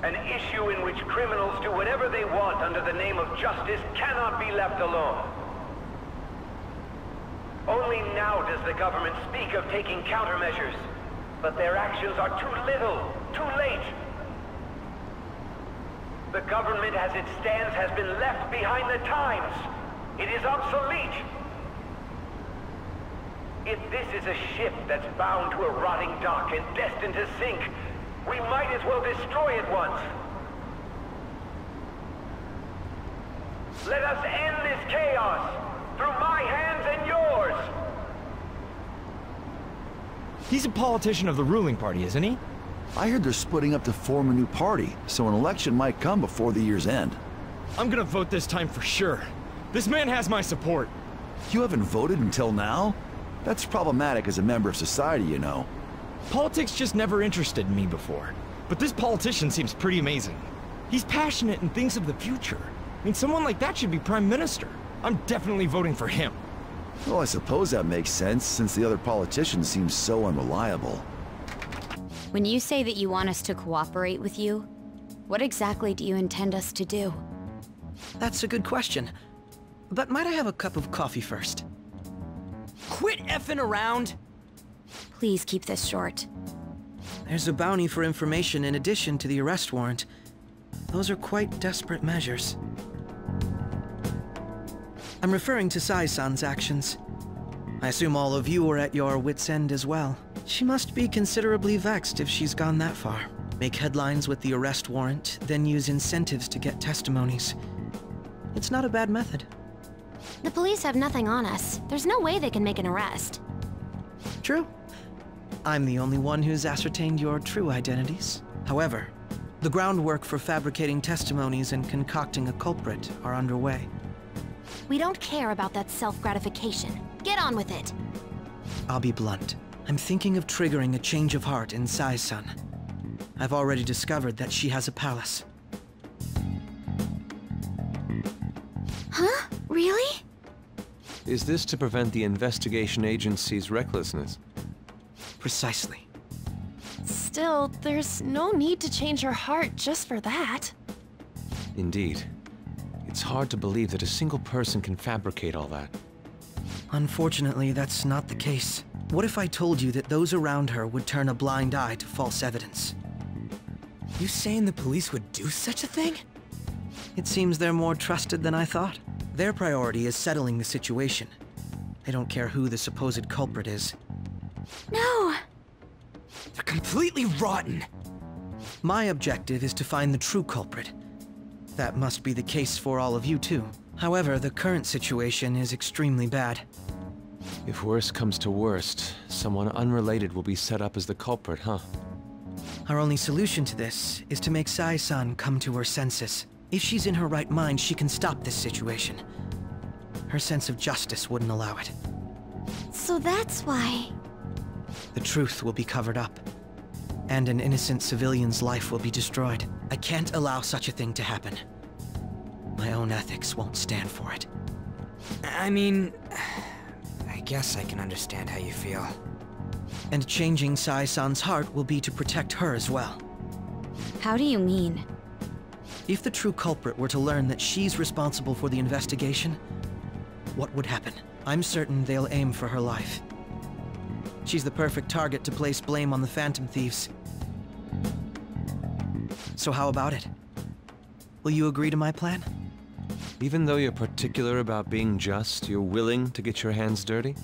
An issue in which criminals do whatever they want under the name of justice cannot be left alone. Only now does the government speak of taking countermeasures, but their actions are too little, too late. The government as it stands has been left behind the times. It is obsolete. If this is a ship that's bound to a rotting dock and destined to sink, we might as well destroy it once. Let us end this chaos through my hands and yours. He's a politician of the ruling party, isn't he? I heard they're splitting up to form a new party, so an election might come before the year's end. I'm gonna vote this time for sure. This man has my support. You haven't voted until now? That's problematic as a member of society, you know. Politics just never interested me before. But this politician seems pretty amazing. He's passionate and thinks of the future. I mean, someone like that should be prime minister. I'm definitely voting for him. Well, I suppose that makes sense, since the other politicians seem so unreliable. When you say that you want us to cooperate with you, what exactly do you intend us to do? That's a good question. But might I have a cup of coffee first? Quit effing around! Please keep this short. There's a bounty for information in addition to the arrest warrant. Those are quite desperate measures. I'm referring to Sai-san's actions. I assume all of you are at your wits' end as well. She must be considerably vexed if she's gone that far. Make headlines with the arrest warrant, then use incentives to get testimonies. It's not a bad method. The police have nothing on us. There's no way they can make an arrest. True. I'm the only one who's ascertained your true identities. However, the groundwork for fabricating testimonies and concocting a culprit are underway. We don't care about that self-gratification. Get on with it. I'll be blunt. I'm thinking of triggering a change of heart in Sai-san. I've already discovered that she has a palace. Huh? Really? Is this to prevent the investigation agency's recklessness? Precisely. Still, there's no need to change her heart just for that. Indeed. It's hard to believe that a single person can fabricate all that. Unfortunately, that's not the case. What if I told you that those around her would turn a blind eye to false evidence? You saying the police would do such a thing? It seems they're more trusted than I thought. Their priority is settling the situation. They don't care who the supposed culprit is. No! They're completely rotten! My objective is to find the true culprit. That must be the case for all of you too. However, the current situation is extremely bad. If worst comes to worst, someone unrelated will be set up as the culprit, huh? Our only solution to this is to make Sai-san come to her senses. If she's in her right mind, she can stop this situation. Her sense of justice wouldn't allow it. So that's why... The truth will be covered up, and an innocent civilian's life will be destroyed. I can't allow such a thing to happen. My own ethics won't stand for it. I mean... I guess I can understand how you feel. And changing Sai-san's heart will be to protect her as well. How do you mean? If the true culprit were to learn that she's responsible for the investigation, what would happen? I'm certain they'll aim for her life. She's the perfect target to place blame on the Phantom Thieves. So how about it? Will you agree to my plan? Even though you're particular about being just, you're willing to get your hands dirty?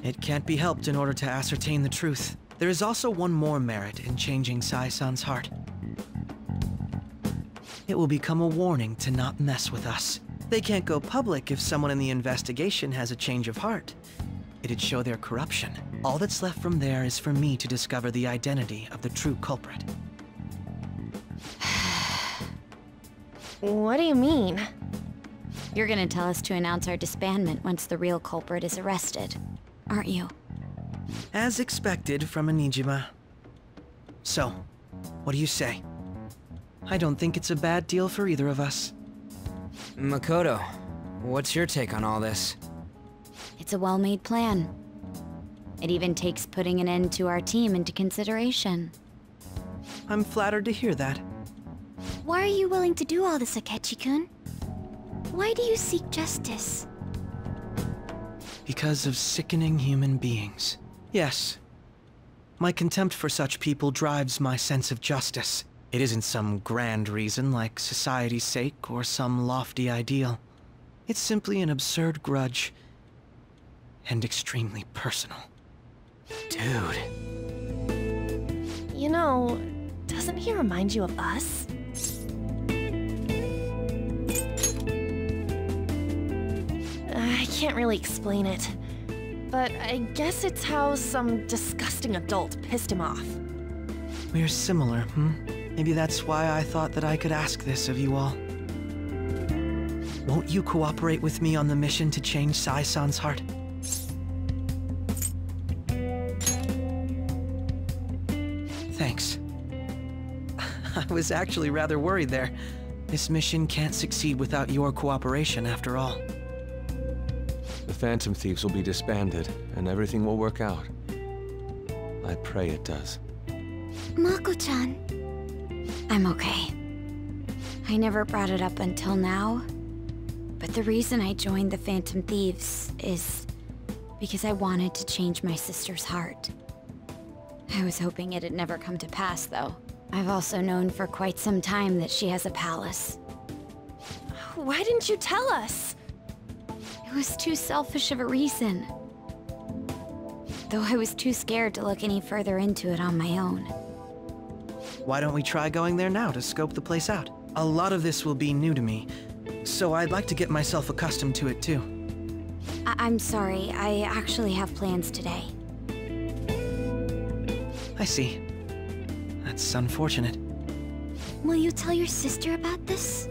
It can't be helped in order to ascertain the truth. There is also one more merit in changing Sai-san's heart. It will become a warning to not mess with us. They can't go public if someone in the investigation has a change of heart. It'd show their corruption. All that's left from there is for me to discover the identity of the true culprit. What do you mean? You're gonna tell us to announce our disbandment once the real culprit is arrested, aren't you? As expected from a Nijima. So, what do you say? I don't think it's a bad deal for either of us. Makoto, what's your take on all this? It's a well-made plan. It even takes putting an end to our team into consideration. I'm flattered to hear that. Why are you willing to do all this, Akechi-kun? Why do you seek justice? Because of sickening human beings. Yes. My contempt for such people drives my sense of justice. It isn't some grand reason like society's sake or some lofty ideal. It's simply an absurd grudge. And extremely personal. Dude. You know, doesn't he remind you of us? I can't really explain it. But I guess it's how some disgusting adult pissed him off. We're similar, Maybe that's why I thought that I could ask this of you all. Won't you cooperate with me on the mission to change Sai-san's heart? Thanks. I was actually rather worried there. This mission can't succeed without your cooperation, after all. The Phantom Thieves will be disbanded, and everything will work out. I pray it does. Mako-chan. I'm okay. I never brought it up until now, but the reason I joined the Phantom Thieves is because I wanted to change my sister's heart. I was hoping it'd never come to pass, though. I've also known for quite some time that she has a palace. Why didn't you tell us? It was too selfish of a reason. Though I was too scared to look any further into it on my own. Why don't we try going there now to scope the place out? A lot of this will be new to me, so I'd like to get myself accustomed to it too. I'm sorry, I actually have plans today. I see. That's unfortunate. Will you tell your sister about this?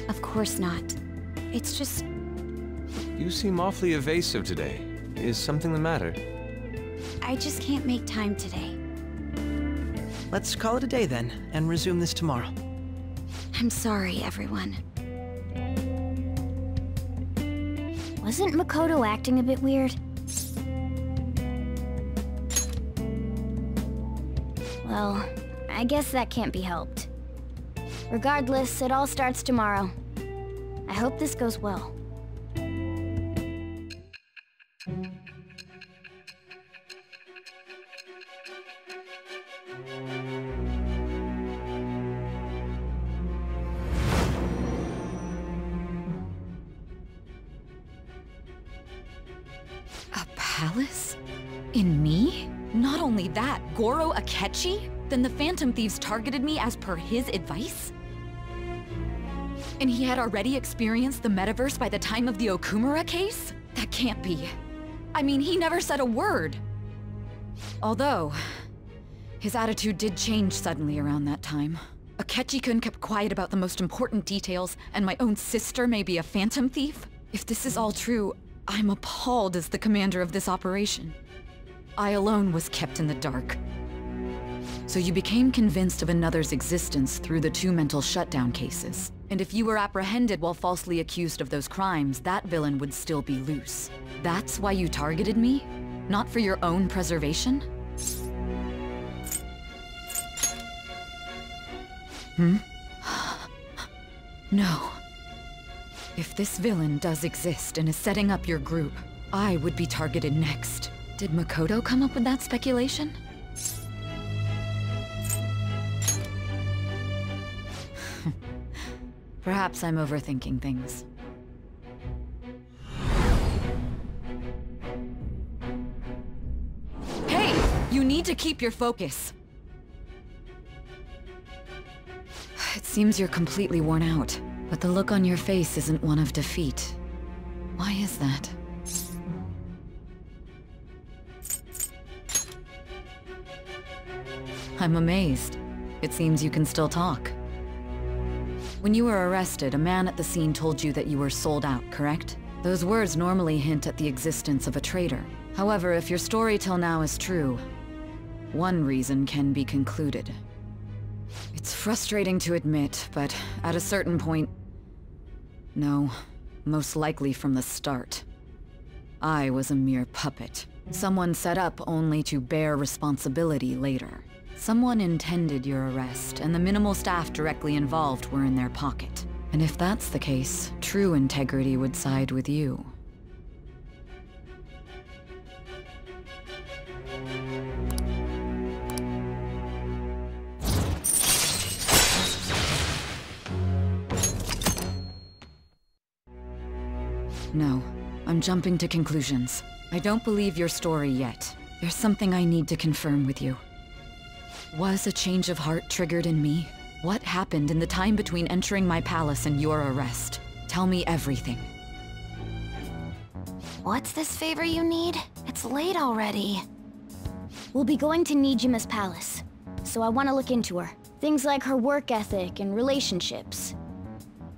Of course not. It's just... You seem awfully evasive today. Is something the matter? I just can't make time today. Let's call it a day then, and resume this tomorrow. I'm sorry, everyone. Wasn't Makoto acting a bit weird? Well, I guess that can't be helped. Regardless, it all starts tomorrow. I hope this goes well. A palace? In me? Not only that, Goro Akechi? Then the Phantom Thieves targeted me as per his advice? And he had already experienced the metaverse by the time of the Okumura case? That can't be. I mean, he never said a word. Although, his attitude did change suddenly around that time. Akechi-kun kept quiet about the most important details, and my own sister may be a Phantom Thief? If this is all true, I'm appalled as the commander of this operation. I alone was kept in the dark. So you became convinced of another's existence through the 2 mental shutdown cases. And if you were apprehended while falsely accused of those crimes, that villain would still be loose. That's why you targeted me? Not for your own preservation? No. If this villain does exist and is setting up your group, I would be targeted next. Did Makoto come up with that speculation? Perhaps I'm overthinking things. Hey! You need to keep your focus! It seems you're completely worn out, but the look on your face isn't one of defeat. Why is that? I'm amazed. It seems you can still talk. When you were arrested, a man at the scene told you that you were sold out, correct? Those words normally hint at the existence of a traitor. However, if your story till now is true, one reason can be concluded. It's frustrating to admit, but at a certain point... No, most likely from the start. I was a mere puppet. Someone set up only to bear responsibility later. Someone intended your arrest, and the minimal staff directly involved were in their pocket. And if that's the case, true integrity would side with you. No, I'm jumping to conclusions. I don't believe your story yet. There's something I need to confirm with you. Was a change of heart triggered in me? What happened in the time between entering my palace and your arrest? Tell me everything. What's this favor you need? It's late already. We'll be going to Nijima's palace, so I want to look into her. Things like her work ethic and relationships.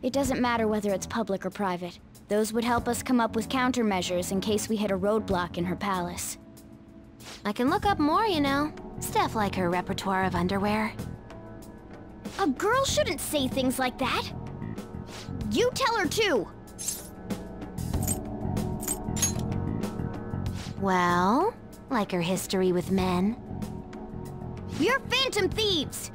It doesn't matter whether it's public or private. Those would help us come up with countermeasures in case we hit a roadblock in her palace. I can look up more, you know. Stuff like her repertoire of underwear. A girl shouldn't say things like that. You tell her too. Well, like her history with men. We're Phantom Thieves!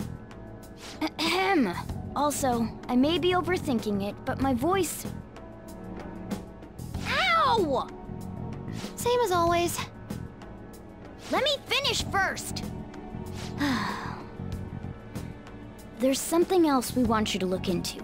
Ahem. Also, I may be overthinking it, but my voice... Ow! Same as always. Let me finish first! There's something else we want you to look into.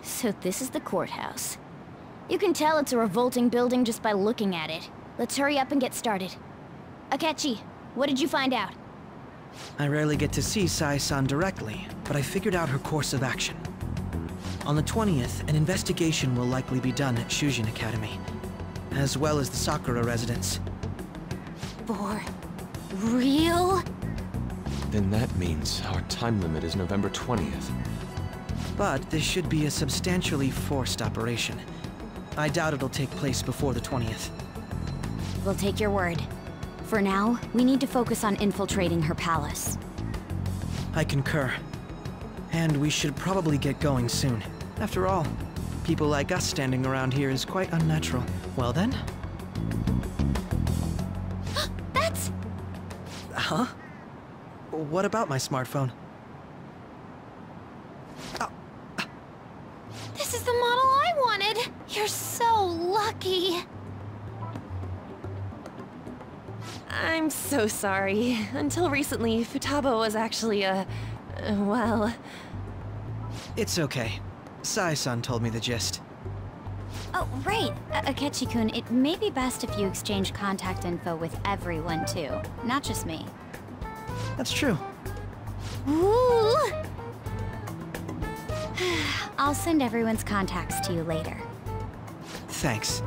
So this is the courthouse. You can tell it's a revolting building just by looking at it. Let's hurry up and get started. Akechi, what did you find out? I rarely get to see Sai-san directly, but I figured out her course of action. On the 20th, an investigation will likely be done at Shujin Academy, as well as the Sakura residence. For real? Then that means our time limit is November 20th. But this should be a substantially forced operation. I doubt it'll take place before the 20th. We'll take your word. For now, we need to focus on infiltrating her palace. I concur. And we should probably get going soon. After all, people like us standing around here is quite unnatural. Well then? That's... Huh? What about my smartphone? This is the model I wanted! You're so lucky! I'm so sorry. Until recently, Futaba was actually well... It's okay. Sai-san told me the gist. Oh, right. Akechi-kun, it may be best if you exchange contact info with everyone, too. Not just me. That's true. Ooh! I'll send everyone's contacts to you later. Thanks.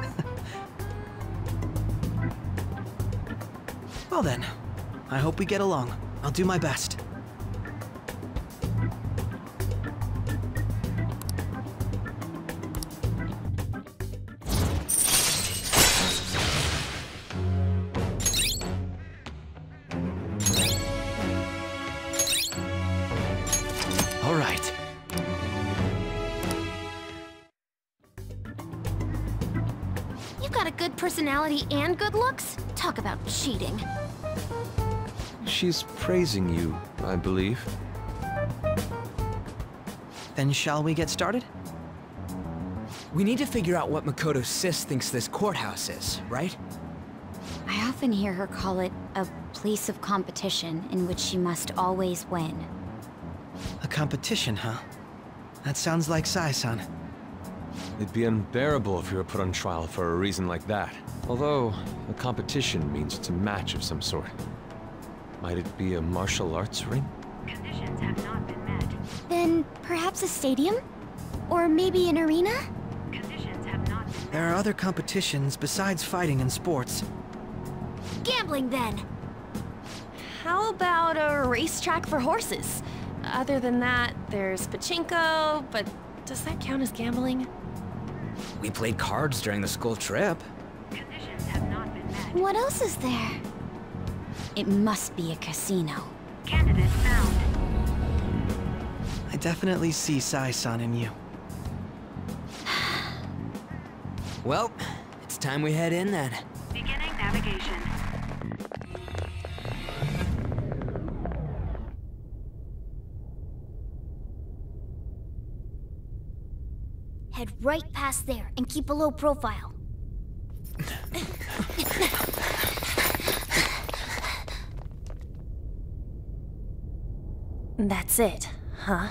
Well then, I hope we get along. I'll do my best. All right. You've got a good personality and good looks? Talk about cheating. She's praising you, I believe. Then shall we get started? We need to figure out what Makoto Sis thinks this courthouse is, right? I often hear her call it a place of competition in which she must always win. A competition, huh? That sounds like Sai-san. It'd be unbearable if you were put on trial for a reason like that. Although, a competition means it's a match of some sort. Might it be a martial arts ring? Conditions have not been met. Then perhaps a stadium? Or maybe an arena? Conditions have not been met. There are other competitions besides fighting and sports. Gambling, then! How about a racetrack for horses? Other than that, there's pachinko, but does that count as gambling? We played cards during the school trip. Conditions have not been met. What else is there? It must be a casino. Candidate found. I definitely see Sai-san in you. Well, it's time we head in then. Beginning navigation. Head right past there and keep a low profile. That's it, huh?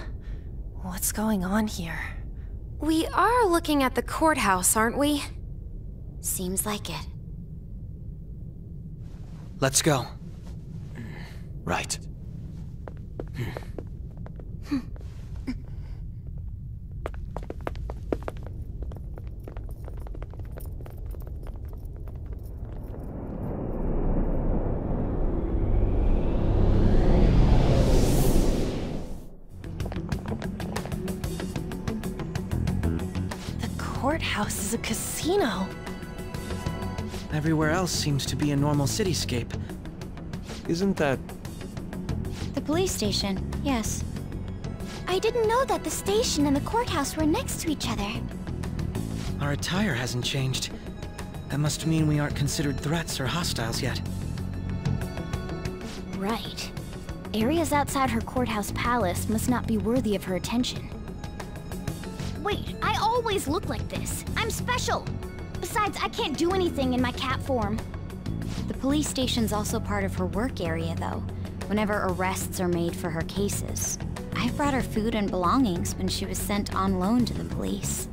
What's going on here? We are looking at the courthouse, aren't we? Seems like it. Let's go. Right. Courthouse is a casino. Everywhere else seems to be a normal cityscape. Isn't that... The police station, yes. I didn't know that the station and the courthouse were next to each other. Our attire hasn't changed. That must mean we aren't considered threats or hostiles yet. Right. Areas outside her courthouse palace must not be worthy of her attention. Wait, I always look like this. I'm special. Besides, I can't do anything in my cat form. The police station's also part of her work area, though, whenever arrests are made for her cases. I've brought her food and belongings when she was sent on loan to the police.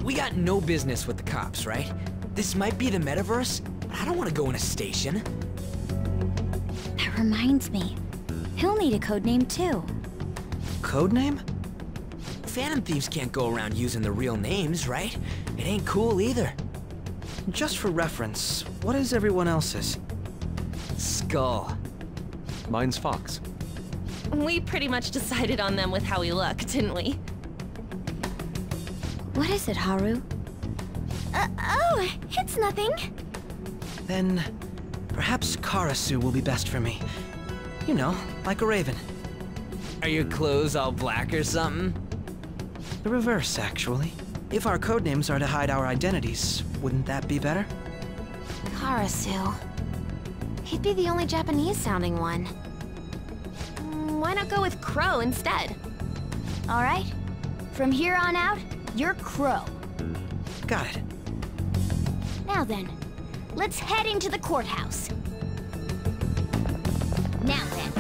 We got no business with the cops, right? This might be the metaverse, but I don't want to go in a station. That reminds me. He'll need a codename, too. Codename? Phantom Thieves can't go around using the real names, right? It ain't cool either. Just for reference, what is everyone else's? Skull. Mine's Fox. We pretty much decided on them with how we look, didn't we? What is it, Haru? Oh, it's nothing. Then, perhaps Karasu will be best for me. You know, like a raven. Are your clothes all black or something? The reverse, actually. If our codenames are to hide our identities, wouldn't that be better? Karasu. He'd be the only Japanese-sounding one. Why not go with Crow instead? All right. From here on out, you're Crow. Got it. Now then, let's head into the courthouse. Now then.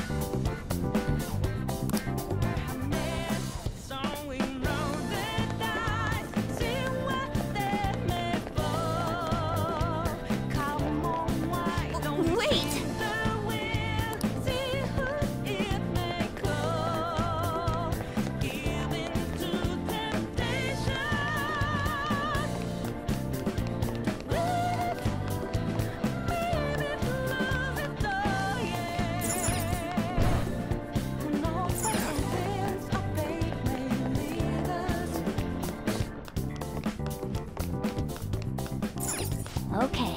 Okay.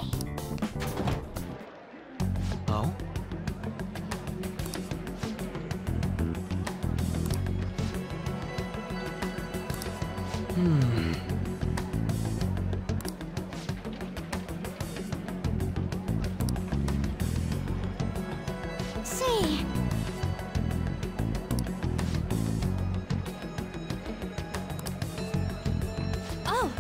Oh? Say. Oh.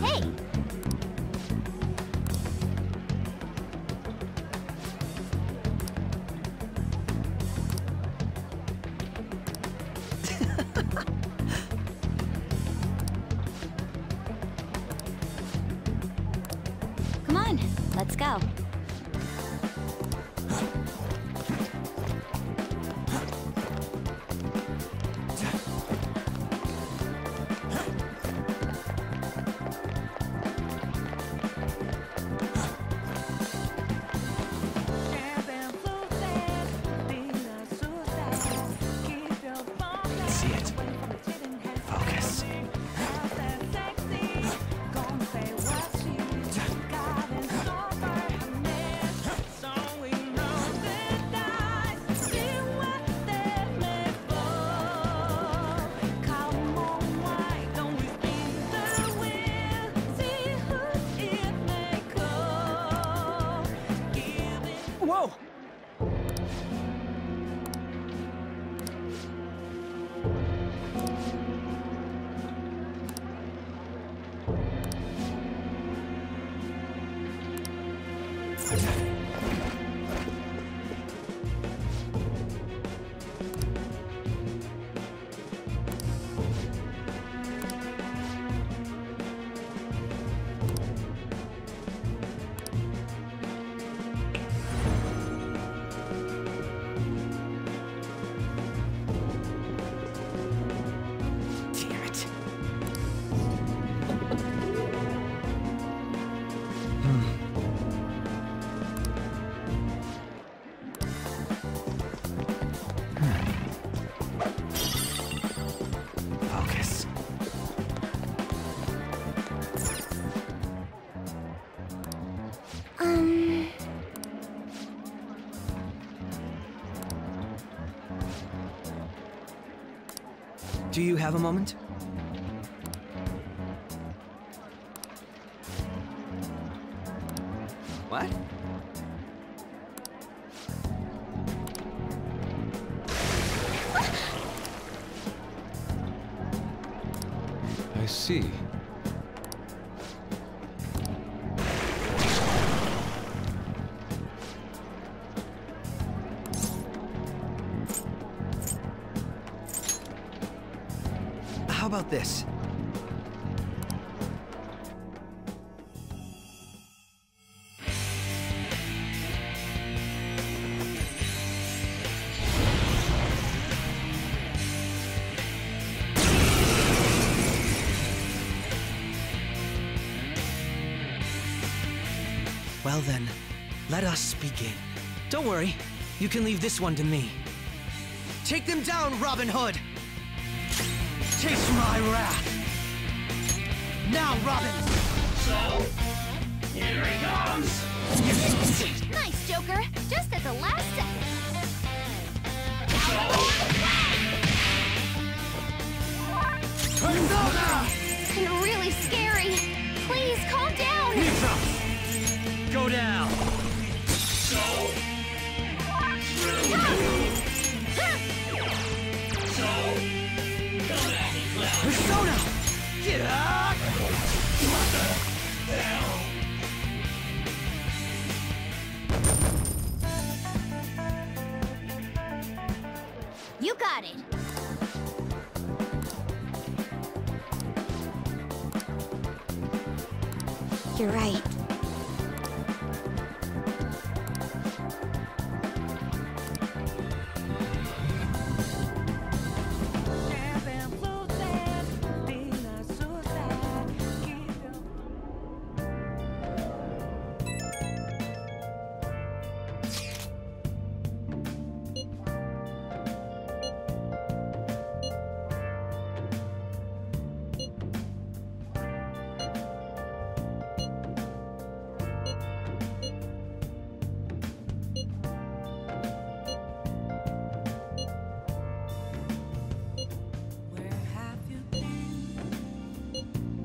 Hey! Come on, let's go. See it. Focus. Whoa! Damn it. Focus. Do you have a moment? What? I see. How about this? Well then, let us begin. Don't worry, you can leave this one to me. Take them down, Robin Hood! Taste my wrath! Now, Robin! So, here he comes! Nice, Joker! Just at the last second. Persona! You're really scary. Please, calm down! Go down! Persona! Get up! You got it. You're right.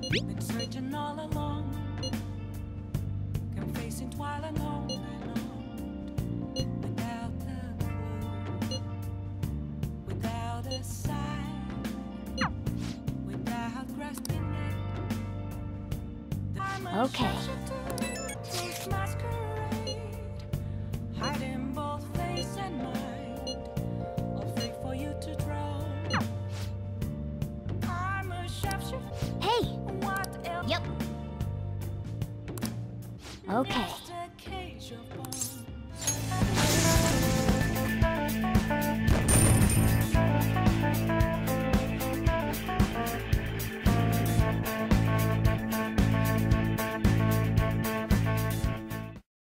Been searching all along, confessing while alone and on, without a clue, without a sign, without grasping it. Okay. Hiding both face and mind, afraid for you to drown. I'm a chef. Hey! What else? Yep. Okay.